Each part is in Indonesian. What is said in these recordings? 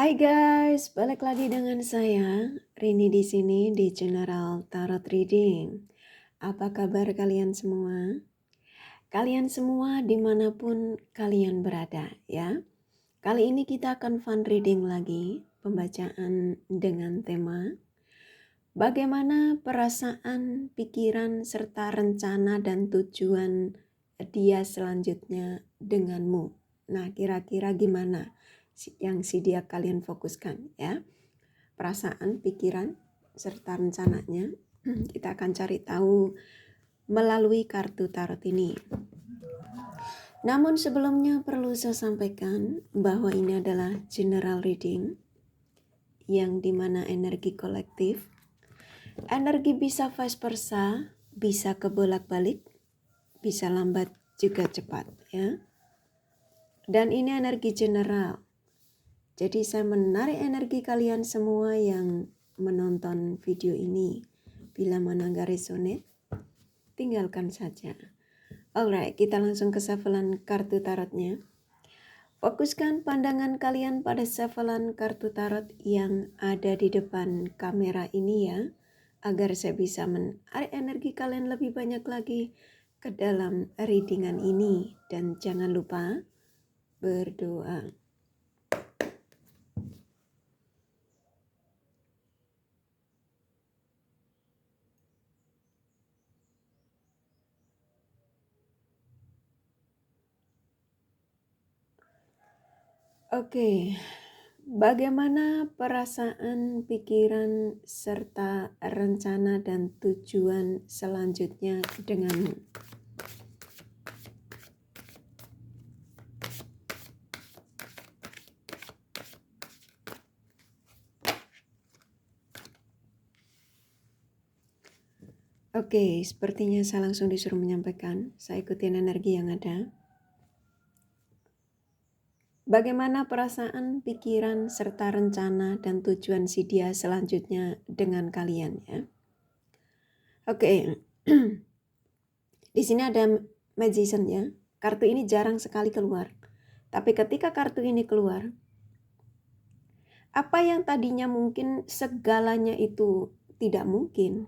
Hai guys, balik lagi dengan saya Rini di sini di General Tarot Reading. Apa kabar kalian semua? Kalian semua dimanapun kalian berada ya. Kali ini kita akan fun reading lagi, pembacaan dengan tema bagaimana perasaan, pikiran, serta rencana dan tujuan dia selanjutnya denganmu. Nah, kira-kira gimana yang dia kalian fokuskan ya? Perasaan, pikiran, serta rencananya kita akan cari tahu melalui kartu tarot ini. Namun sebelumnya perlu saya sampaikan bahwa ini adalah general reading yang dimana energi kolektif. Energi bisa vice versa, bisa kebolak-balik, bisa lambat juga cepat ya. Dan ini energi general. Jadi saya menarik energi kalian semua yang menonton video ini. Bila mana nggak resonate, tinggalkan saja. Alright, kita langsung ke shufflean kartu tarotnya. Fokuskan pandangan kalian pada shufflean kartu tarot yang ada di depan kamera ini ya, agar saya bisa menarik energi kalian lebih banyak lagi ke dalam readingan ini. Dan jangan lupa berdoa. Oke, bagaimana perasaan, pikiran, serta rencana dan tujuan selanjutnya denganmu? Oke, sepertinya saya langsung disuruh menyampaikan. Saya ikutin energi yang ada. Bagaimana perasaan, pikiran, serta rencana dan tujuan si dia selanjutnya dengan kalian ya? Oke, di sini ada Magician ya. Kartu ini jarang sekali keluar. Tapi ketika kartu ini keluar, apa yang tadinya mungkin segalanya itu tidak mungkin.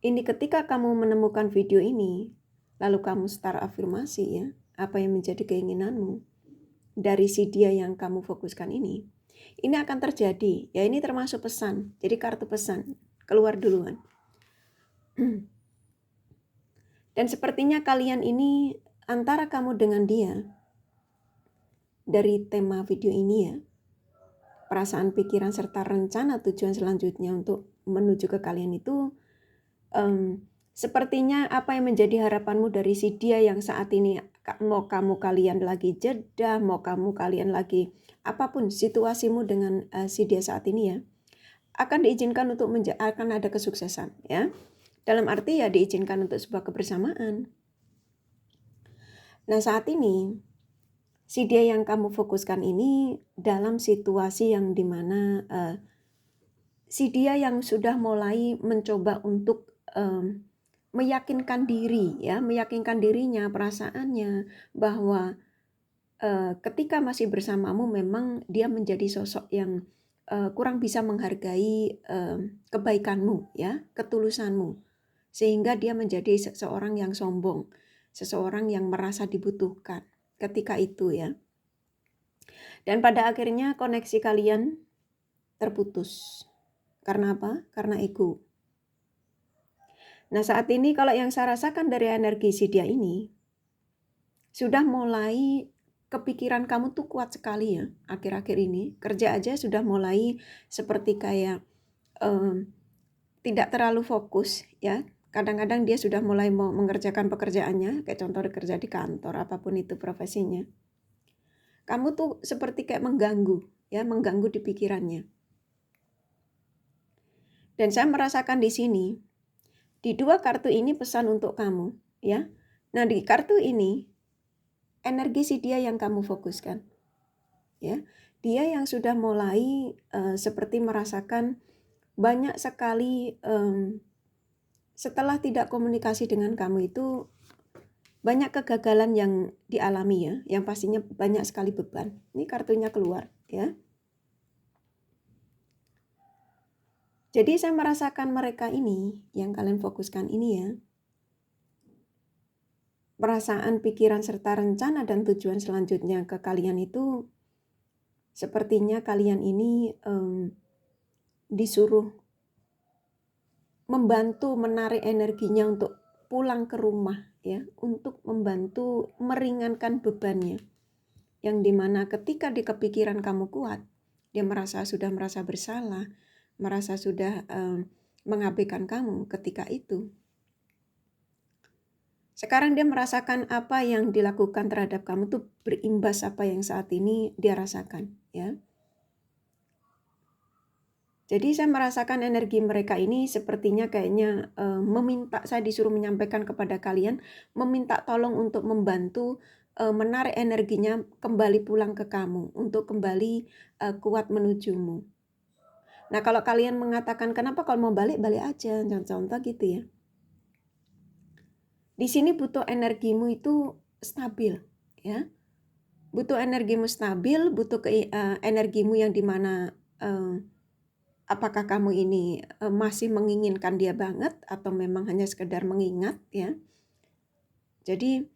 Ini ketika kamu menemukan video ini, lalu kamu start afirmasi ya, apa yang menjadi keinginanmu dari si dia yang kamu fokuskan ini akan terjadi. Ya ini termasuk pesan, jadi kartu pesan, keluar duluan. Dan sepertinya kalian ini antara kamu dengan dia, dari tema video ini ya, perasaan, pikiran, serta rencana tujuan selanjutnya untuk menuju ke kalian itu sepertinya apa yang menjadi harapanmu dari si dia yang saat ini mau kalian lagi jeda, mau kalian lagi apapun situasimu dengan si dia saat ini ya, akan diizinkan untuk akan ada kesuksesan ya. Dalam arti ya diizinkan untuk sebuah kebersamaan. Nah saat ini si dia yang kamu fokuskan ini dalam situasi yang dimana si dia yang sudah mulai mencoba untuk meyakinkan diri ya, meyakinkan dirinya, perasaannya bahwa ketika masih bersamamu memang dia menjadi sosok yang kurang bisa menghargai kebaikanmu ya, ketulusanmu, sehingga dia menjadi seseorang yang sombong, seseorang yang merasa dibutuhkan ketika itu ya. Dan pada akhirnya koneksi kalian terputus. Karena apa? Karena ego. Nah saat ini kalau yang saya rasakan dari energi si dia ini, sudah mulai kepikiran kamu tuh kuat sekali ya akhir-akhir ini. Kerja aja sudah mulai seperti kayak tidak terlalu fokus ya. Kadang-kadang dia sudah mulai mau mengerjakan pekerjaannya, kayak contoh kerja di kantor, apapun itu profesinya. Kamu tuh seperti kayak mengganggu ya, mengganggu di pikirannya. Dan saya merasakan di sini, di dua kartu ini pesan untuk kamu ya. Nah di kartu ini energi si dia yang kamu fokuskan ya. Dia yang sudah mulai seperti merasakan banyak sekali setelah tidak komunikasi dengan kamu itu banyak kegagalan yang dialami ya, yang pastinya banyak sekali beban. Ini kartunya keluar ya. Jadi saya merasakan mereka ini, yang kalian fokuskan ini ya, perasaan, pikiran, serta rencana dan tujuan selanjutnya ke kalian itu, sepertinya kalian ini disuruh membantu menarik energinya untuk pulang ke rumah ya, untuk membantu meringankan bebannya. Yang dimana ketika di kepikiran kamu kuat, dia sudah merasa bersalah, merasa sudah mengabaikan kamu ketika itu. Sekarang dia merasakan apa yang dilakukan terhadap kamu tuh berimbas apa yang saat ini dia rasakan ya. Jadi saya merasakan energi mereka ini sepertinya kayaknya meminta, saya disuruh menyampaikan kepada kalian, meminta tolong untuk membantu menarik energinya kembali pulang ke kamu, untuk kembali kuat menujumu. Nah kalau kalian mengatakan kenapa kalau mau balik, balik aja, contoh gitu ya. Di sini butuh energimu itu stabil ya. Butuh energimu stabil, butuh energimu yang dimana apakah kamu ini masih menginginkan dia banget atau memang hanya sekedar mengingat ya. Jadi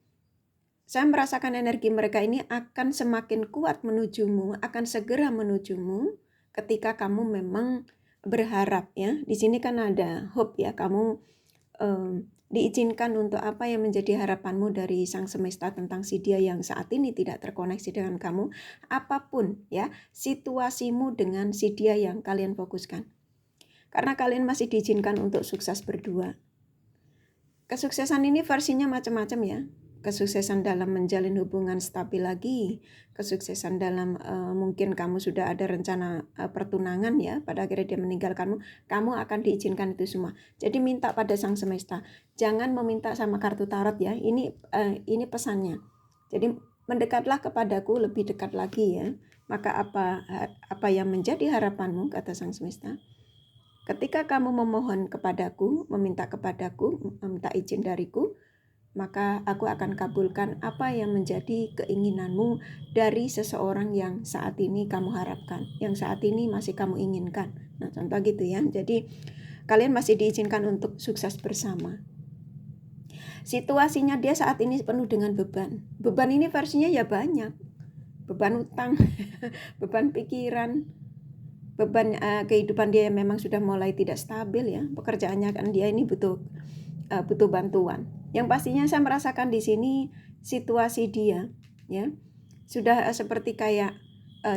saya merasakan energi mereka ini akan semakin kuat menujumu, akan segera menujumu ketika kamu memang berharap ya. Di sini kan ada hope ya, kamu diizinkan untuk apa yang menjadi harapanmu dari Sang Semesta tentang si dia yang saat ini tidak terkoneksi dengan kamu, apapun ya situasimu dengan si dia yang kalian fokuskan. Karena kalian masih diizinkan untuk sukses berdua. Kesuksesan ini versinya macam-macam ya. Kesuksesan dalam menjalin hubungan stabil lagi, kesuksesan dalam mungkin kamu sudah ada rencana pertunangan ya, pada akhirnya dia meninggalkanmu, kamu akan diizinkan itu semua. Jadi minta pada Sang Semesta, jangan meminta sama kartu tarot ya. Ini pesannya. Jadi mendekatlah kepadaku lebih dekat lagi ya. Maka apa yang menjadi harapanmu, kata Sang Semesta? Ketika kamu memohon kepadaku, meminta kepadaku, meminta izin dariku, maka aku akan kabulkan apa yang menjadi keinginanmu dari seseorang yang saat ini kamu harapkan, yang saat ini masih kamu inginkan. Nah, contoh gitu ya. Jadi, kalian masih diizinkan untuk sukses bersama. Situasinya dia saat ini penuh dengan beban. Beban ini versinya ya banyak. Beban utang, beban pikiran, beban kehidupan dia memang sudah mulai tidak stabil ya, pekerjaannya kan dia ini butuh bantuan. Yang pastinya saya merasakan di sini situasi dia ya sudah seperti kayak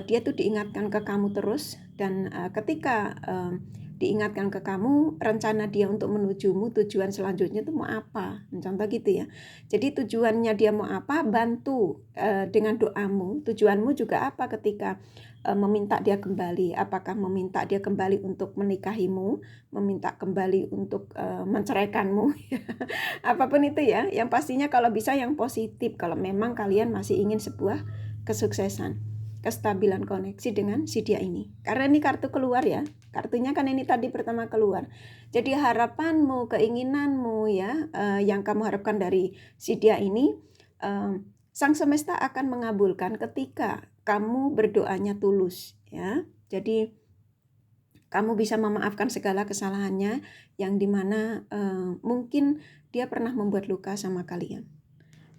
dia tuh diingatkan ke kamu terus, dan ketika diingatkan ke kamu, rencana dia untuk menujumu, tujuan selanjutnya itu mau apa, contoh gitu ya. Jadi tujuannya dia mau apa, bantu dengan doamu. Tujuanmu juga apa ketika meminta dia kembali, apakah meminta dia kembali untuk menikahimu, meminta kembali untuk menceraikanmu, apapun itu ya. Yang pastinya kalau bisa yang positif, kalau memang kalian masih ingin sebuah kesuksesan, kestabilan koneksi dengan si dia ini. Karena ini kartu keluar ya, kartunya kan ini tadi pertama keluar. Jadi harapanmu, keinginanmu ya, yang kamu harapkan dari si dia ini, Sang Semesta akan mengabulkan ketika kamu berdoanya tulus ya. Jadi kamu bisa memaafkan segala kesalahannya yang dimana mungkin dia pernah membuat luka sama kalian.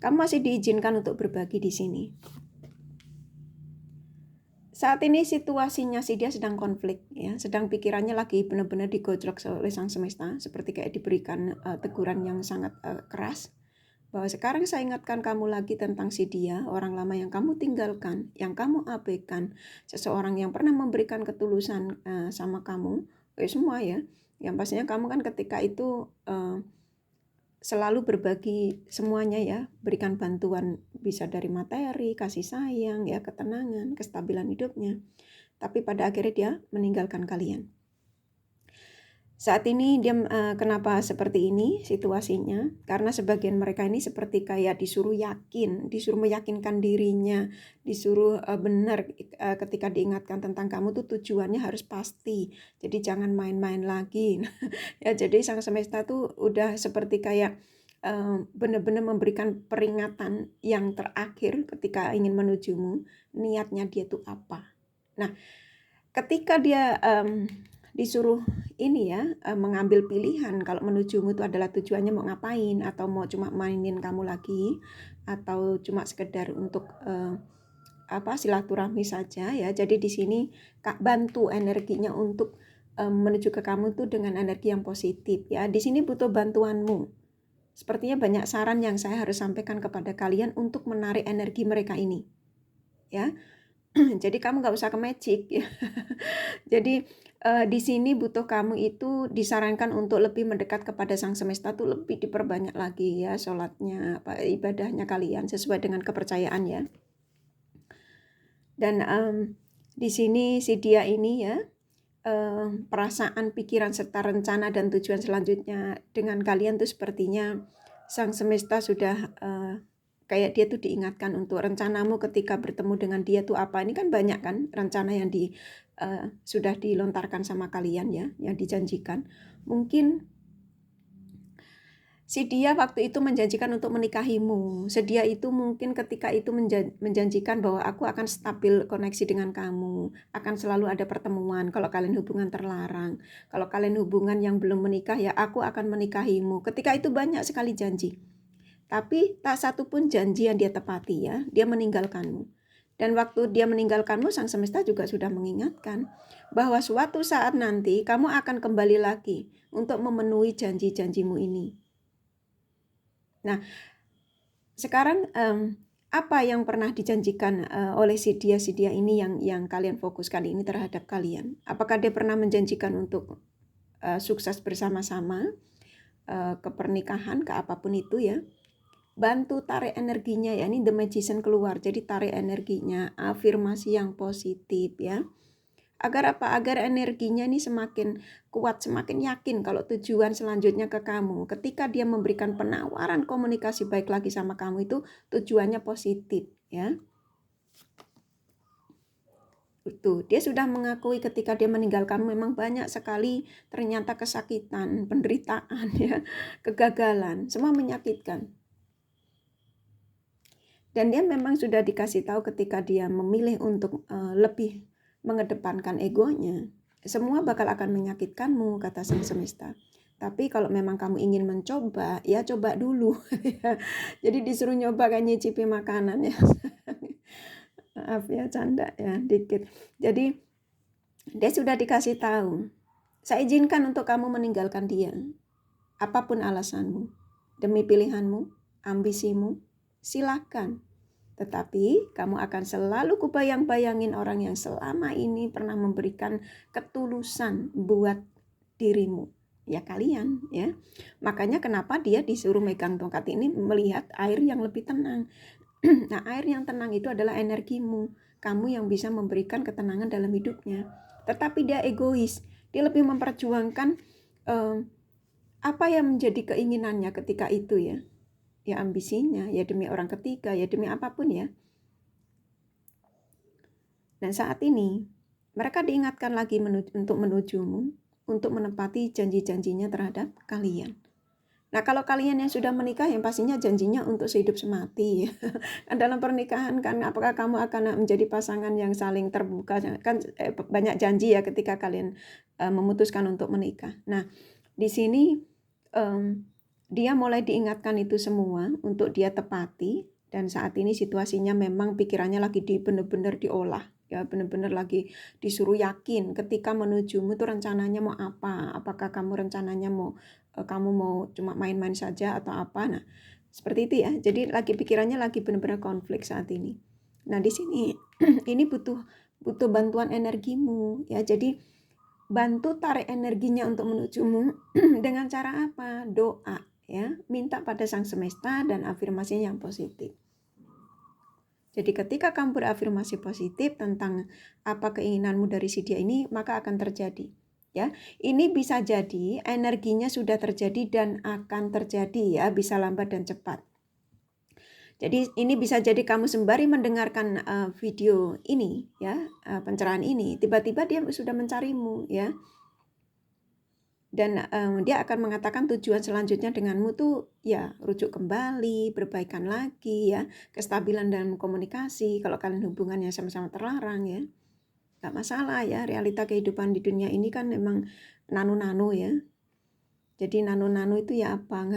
Kamu masih diizinkan untuk berbagi di sini. Saat ini situasinya si dia sedang konflik ya, sedang pikirannya lagi benar-benar digojlok oleh Sang Semesta, seperti kayak diberikan teguran yang sangat keras. Bahwa sekarang saya ingatkan kamu lagi tentang si dia, orang lama yang kamu tinggalkan, yang kamu abaikan, seseorang yang pernah memberikan ketulusan sama kamu, semua ya. Yang pastinya kamu kan ketika itu selalu berbagi semuanya ya, berikan bantuan bisa dari materi, kasih sayang, ya ketenangan, kestabilan hidupnya. Tapi pada akhirnya dia meninggalkan kalian. Saat ini dia kenapa seperti ini situasinya? Karena sebagian mereka ini seperti kayak disuruh yakin, disuruh meyakinkan dirinya, disuruh benar ketika diingatkan tentang kamu tuh tujuannya harus pasti. Jadi jangan main-main lagi. Ya jadi Sang Semesta tuh udah seperti kayak benar-benar memberikan peringatan yang terakhir ketika ingin menujumu, niatnya dia tuh apa. Nah, ketika dia disuruh ini ya, mengambil pilihan kalau menujumu itu adalah tujuannya mau ngapain, atau mau cuma mainin kamu lagi, atau cuma sekedar untuk silaturahmi saja ya. Jadi di sini Kak bantu energinya untuk menuju ke kamu itu dengan energi yang positif ya. Di sini butuh bantuanmu. Sepertinya banyak saran yang saya harus sampaikan kepada kalian untuk menarik energi mereka ini ya. Jadi kamu nggak usah ke magic ya. Jadi di sini butuh kamu itu disarankan untuk lebih mendekat kepada Sang Semesta tuh lebih diperbanyak lagi ya sholatnya, ibadahnya kalian sesuai dengan kepercayaan ya. Dan di sini si dia ini ya, perasaan, pikiran, serta rencana dan tujuan selanjutnya dengan kalian tuh sepertinya Sang Semesta sudah kayak dia tuh diingatkan untuk rencanamu ketika bertemu dengan dia tuh apa. Ini kan banyak kan rencana yang sudah dilontarkan sama kalian ya, yang dijanjikan. Mungkin si dia waktu itu menjanjikan untuk menikahimu. Sedia itu mungkin ketika itu menjanjikan bahwa aku akan stabil koneksi dengan kamu, akan selalu ada pertemuan kalau kalian hubungan terlarang. Kalau kalian hubungan yang belum menikah ya aku akan menikahimu. Ketika itu banyak sekali janji. Tapi tak satu pun janji yang dia tepati ya, dia meninggalkanmu. Dan waktu dia meninggalkanmu, Sang Semesta juga sudah mengingatkan bahwa suatu saat nanti kamu akan kembali lagi untuk memenuhi janji-janjimu ini. Nah, sekarang apa yang pernah dijanjikan oleh si dia ini yang kalian fokus kali ini terhadap kalian? Apakah dia pernah menjanjikan untuk sukses bersama-sama, ke pernikahan, ke apapun itu ya? Bantu tarik energinya ya, ini The Magician keluar, jadi tarik energinya, afirmasi yang positif ya. Agar apa? Agar energinya ini semakin kuat, semakin yakin kalau tujuan selanjutnya ke kamu. Ketika dia memberikan penawaran komunikasi baik lagi sama kamu itu tujuannya positif ya. Itu dia sudah mengakui ketika dia meninggalkan memang banyak sekali ternyata kesakitan, penderitaan ya, kegagalan, semua menyakitkan. Dan dia memang sudah dikasih tahu ketika dia memilih untuk lebih mengedepankan egonya, semua bakal akan menyakitkanmu, kata Sang Semesta. Tapi kalau memang kamu ingin mencoba, ya coba dulu. Jadi disuruh nyoba kan nyicipi makanan ya. Maaf ya, canda ya dikit. Jadi dia sudah dikasih tahu, saya izinkan untuk kamu meninggalkan dia. Apapun alasanmu, demi pilihanmu, ambisimu, silakan. Tetapi kamu akan selalu kubayang-bayangin orang yang selama ini pernah memberikan ketulusan buat dirimu. Ya kalian ya. Makanya kenapa dia disuruh megang tongkat ini melihat air yang lebih tenang. Nah air yang tenang itu adalah energimu. Kamu yang bisa memberikan ketenangan dalam hidupnya. Tetapi dia egois. Dia lebih memperjuangkan apa yang menjadi keinginannya ketika itu ya. Ya ambisinya, ya demi orang ketiga, ya demi apapun ya. Dan saat ini, mereka diingatkan lagi untuk menujumu, untuk menepati janji-janjinya terhadap kalian. Nah kalau kalian yang sudah menikah, yang pastinya janjinya untuk sehidup semati. Dalam pernikahan kan, apakah kamu akan menjadi pasangan yang saling terbuka? Kan banyak janji ya ketika kalian memutuskan untuk menikah. Nah di sini dia mulai diingatkan itu semua untuk dia tepati, dan saat ini situasinya memang pikirannya lagi benar-benar diolah ya, benar-benar lagi disuruh yakin ketika menujumu itu rencananya mau apa, apakah kamu rencananya kamu mau cuma main-main saja atau apa. Nah seperti itu ya, jadi pikirannya lagi benar-benar konflik saat ini. Nah di sini ini butuh bantuan energimu ya, jadi bantu tarik energinya untuk menujumu dengan cara apa? Doa ya, minta pada Sang Semesta dan afirmasi yang positif. Jadi ketika kamu berafirmasi positif tentang apa keinginanmu dari si dia ini, maka akan terjadi. Ya, ini bisa jadi energinya sudah terjadi dan akan terjadi ya, bisa lambat dan cepat. Jadi ini bisa jadi kamu sembari mendengarkan video ini ya, pencerahan ini, tiba-tiba dia sudah mencarimu ya. Dan dia akan mengatakan tujuan selanjutnya denganmu tuh ya rujuk kembali, berbaikan lagi ya, kestabilan dalam komunikasi kalau kalian hubungannya sama-sama terlarang ya. Gak masalah ya, realita kehidupan di dunia ini kan memang nano-nano ya. Jadi nano-nano itu ya apa?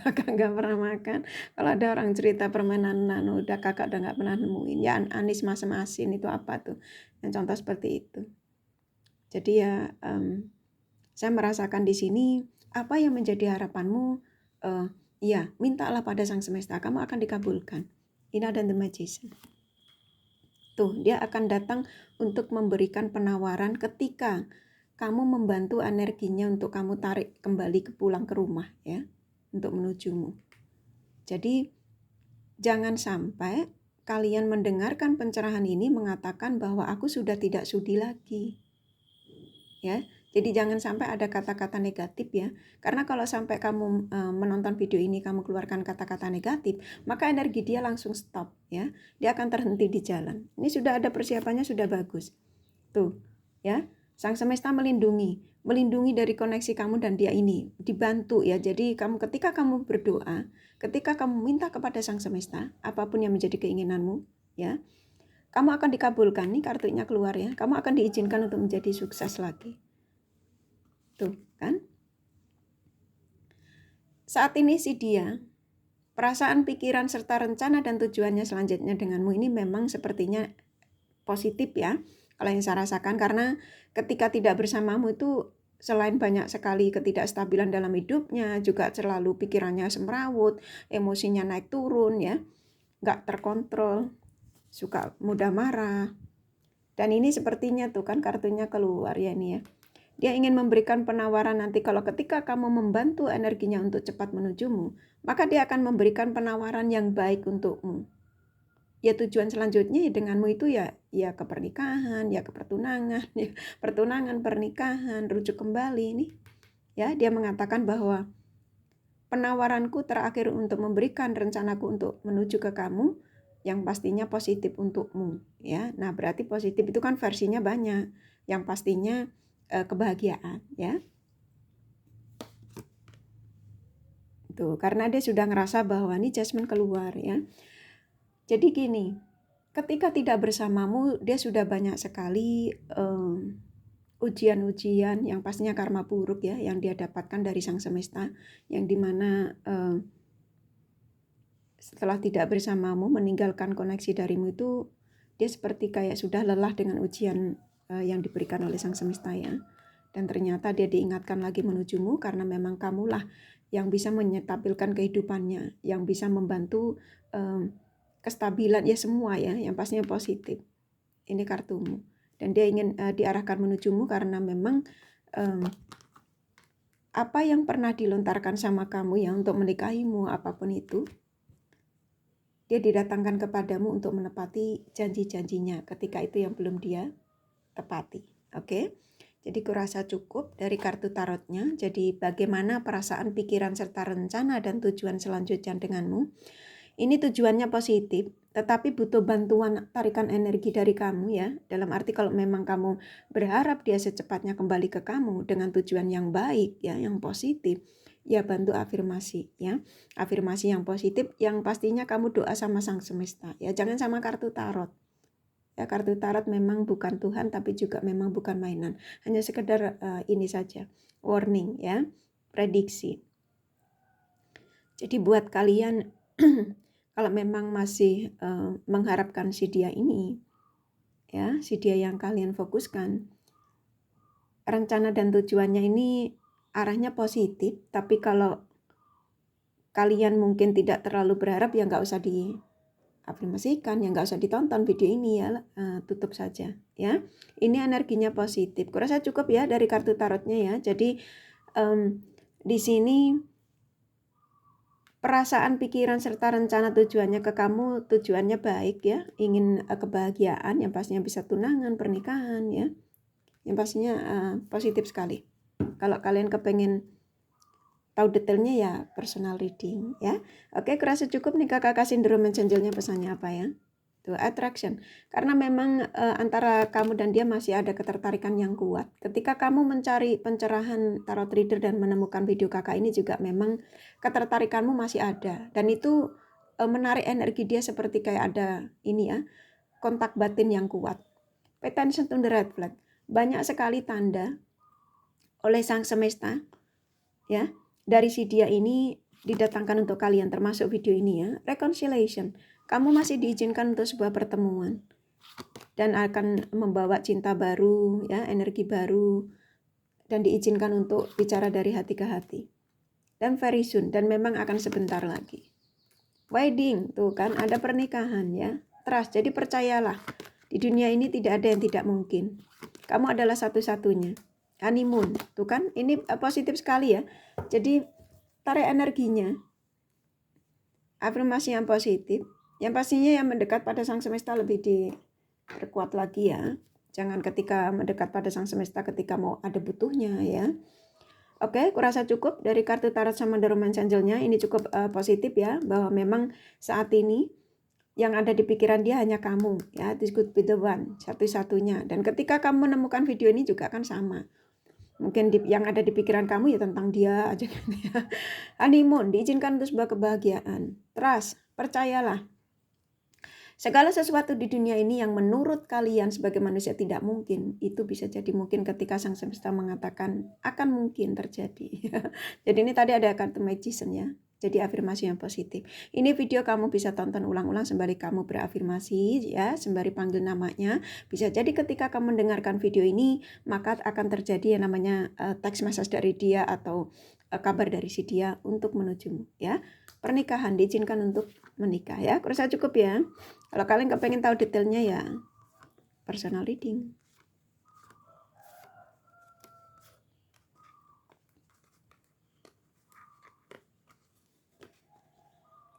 Kakak nggak pernah makan. Kalau ada orang cerita permainan nano, udah kakak udah nggak pernah nemuin. Ya anis masam asin itu apa tuh? Yang contoh seperti itu. Jadi ya saya merasakan di sini apa yang menjadi harapanmu. Ya mintalah pada Sang Semesta, kamu akan dikabulkan. Ini ada The Magician. Tuh, dia akan datang untuk memberikan penawaran ketika kamu membantu energinya untuk kamu tarik kembali pulang ke rumah ya, untuk menujumu. Jadi jangan sampai kalian mendengarkan pencerahan ini mengatakan bahwa aku sudah tidak sudi lagi. Ya. Jadi jangan sampai ada kata-kata negatif ya. Karena kalau sampai kamu menonton video ini kamu keluarkan kata-kata negatif, maka energi dia langsung stop ya. Dia akan terhenti di jalan. Ini sudah ada persiapannya, sudah bagus. Tuh, ya. Sang Semesta melindungi dari koneksi kamu dan dia ini, dibantu ya. Jadi ketika kamu berdoa, ketika kamu minta kepada Sang Semesta, apapun yang menjadi keinginanmu, ya. Kamu akan dikabulkan, nih kartunya keluar ya. Kamu akan diizinkan untuk menjadi sukses lagi. Tuh kan. Saat ini si dia, perasaan, pikiran, serta rencana dan tujuannya selanjutnya denganmu ini memang sepertinya positif ya. Kalau yang saya rasakan, karena ketika tidak bersamamu itu selain banyak sekali ketidakstabilan dalam hidupnya, juga selalu pikirannya semrawut, emosinya naik turun ya, nggak terkontrol, suka mudah marah. Dan ini sepertinya tuh kan kartunya keluar ya ini ya. Dia ingin memberikan penawaran nanti kalau ketika kamu membantu energinya untuk cepat menujumu, maka dia akan memberikan penawaran yang baik untukmu. Ya tujuan selanjutnya ya denganmu itu ya ke pernikahan, ya ke pertunangan, ya pertunangan, pernikahan, rujuk kembali nih. Ya, dia mengatakan bahwa penawaranku terakhir untuk memberikan rencanaku untuk menuju ke kamu yang pastinya positif untukmu ya. Nah, berarti positif itu kan versinya banyak. Yang pastinya kebahagiaan ya. Tuh, karena dia sudah ngerasa bahwa ini judgment keluar ya. Jadi gini, ketika tidak bersamamu dia sudah banyak sekali ujian-ujian yang pastinya karma buruk ya yang dia dapatkan dari Sang Semesta, yang dimana setelah tidak bersamamu, meninggalkan koneksi darimu itu dia seperti kayak sudah lelah dengan ujian yang diberikan oleh Sang Semesta ya. Dan ternyata dia diingatkan lagi menujumu karena memang kamulah yang bisa menyetabilkan kehidupannya, yang bisa membantu kestabilan ya semua ya, yang pastinya positif. Ini kartumu. Dan dia ingin diarahkan menujumu karena memang apa yang pernah dilontarkan sama kamu ya untuk menikahimu apapun itu, dia didatangkan kepadamu untuk menepati janji-janjinya ketika itu yang belum dia tepati. Oke? Jadi kurasa cukup dari kartu tarotnya. Jadi bagaimana perasaan, pikiran, serta rencana dan tujuan selanjutnya denganmu. Ini tujuannya positif, tetapi butuh bantuan tarikan energi dari kamu ya. Dalam arti kalau memang kamu berharap dia secepatnya kembali ke kamu dengan tujuan yang baik ya, yang positif, ya bantu afirmasi ya. Afirmasi yang positif yang pastinya kamu doa sama Sang Semesta ya. Jangan sama kartu tarot. Ya, kartu tarot memang bukan Tuhan tapi juga memang bukan mainan. Hanya sekedar ini saja, warning ya, prediksi. Jadi buat kalian kalau memang masih mengharapkan si dia ini, ya si dia yang kalian fokuskan, rencana dan tujuannya ini arahnya positif. Tapi kalau kalian mungkin tidak terlalu berharap ya nggak usah diafirmasikan, ya nggak usah ditonton video ini ya, tutup saja ya. Ini energinya positif. Kurasa cukup ya dari kartu tarotnya ya. Jadi di sini perasaan, pikiran, serta rencana tujuannya ke kamu, tujuannya baik ya. Ingin kebahagiaan, yang pastinya bisa tunangan, pernikahan ya. Yang pastinya positif sekali. Kalau kalian kepengen tahu detailnya ya personal reading ya. Oke, kurasa cukup nih kakak sindrom mencenjelnya pesannya apa ya. Tuh, attraction. Karena memang antara kamu dan dia masih ada ketertarikan yang kuat. Ketika kamu mencari pencerahan tarot reader dan menemukan video kakak ini juga memang ketertarikanmu masih ada. Dan itu menarik energi dia seperti kayak ada ini ya, kontak batin yang kuat. Pay attention to the red flag. Banyak sekali tanda oleh sang semesta ya dari si dia ini didatangkan untuk kalian, termasuk video ini ya. Reconciliation. Kamu masih diizinkan untuk sebuah pertemuan dan akan membawa cinta baru ya, energi baru, dan diizinkan untuk bicara dari hati ke hati. Dan very soon, dan memang akan sebentar lagi. Wedding, tuh kan ada pernikahan ya. Trust, jadi percayalah. Di dunia ini tidak ada yang tidak mungkin. Kamu adalah satu-satunya. Honeymoon, tuh kan ini positif sekali ya. Jadi tarik energinya. Afirmasi yang positif. Yang pastinya yang mendekat pada sang semesta lebih diperkuat lagi ya. Jangan ketika mendekat pada sang semesta ketika mau ada butuhnya ya. Oke, kurasa cukup dari kartu tarot sama The Romance Angel-nya. Ini cukup positif ya, bahwa memang saat ini yang ada di pikiran dia hanya kamu ya. This could be the one, satu-satunya. Dan ketika kamu menemukan video ini juga akan sama. Mungkin yang ada di pikiran kamu ya tentang dia aja kan ya. Honeymoon, diizinkan untuk sebuah kebahagiaan. Trust, percayalah. Segala sesuatu di dunia ini yang menurut kalian sebagai manusia tidak mungkin, itu bisa jadi mungkin ketika sang semesta mengatakan akan mungkin terjadi. Jadi ini tadi ada kartu magician ya. Jadi afirmasi yang positif. Ini video kamu bisa tonton ulang-ulang sembari kamu berafirmasi ya, sembari panggil namanya. Bisa jadi ketika kamu mendengarkan video ini, maka akan terjadi yang namanya text message dari dia atau kabar dari si dia untuk menujumu ya. Pernikahan, diizinkan untuk menikah ya. Kurasa cukup ya. Kalau kalian kepengen tahu detailnya ya personal reading.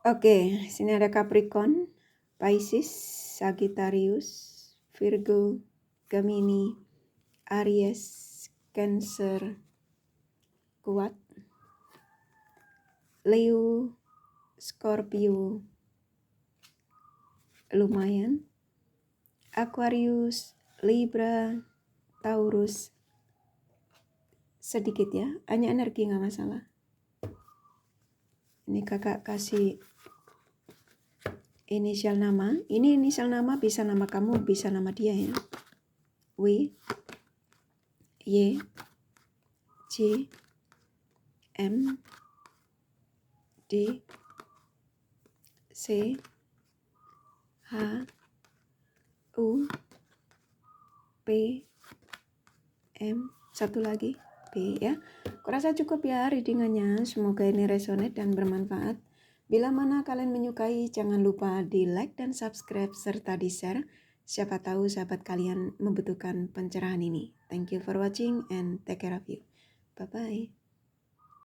Oke, sini ada Capricorn, Pisces, Sagittarius, Virgo, Gemini, Aries, Cancer, kuat, Leo, Scorpio, lumayan, Aquarius, Libra, Taurus, sedikit ya, hanya energi nggak masalah. Ini kakak kasih inisial nama. Ini inisial nama bisa nama kamu, bisa nama dia ya. W, Y, C, M, D, C, H, U, P, M, satu lagi B ya. Kurasa cukup ya readingannya. Semoga ini resonate dan bermanfaat. Bila mana kalian menyukai, jangan lupa di like dan subscribe serta di share. Siapa tahu sahabat kalian membutuhkan pencerahan ini. Thank you for watching and take care of you. Bye-bye.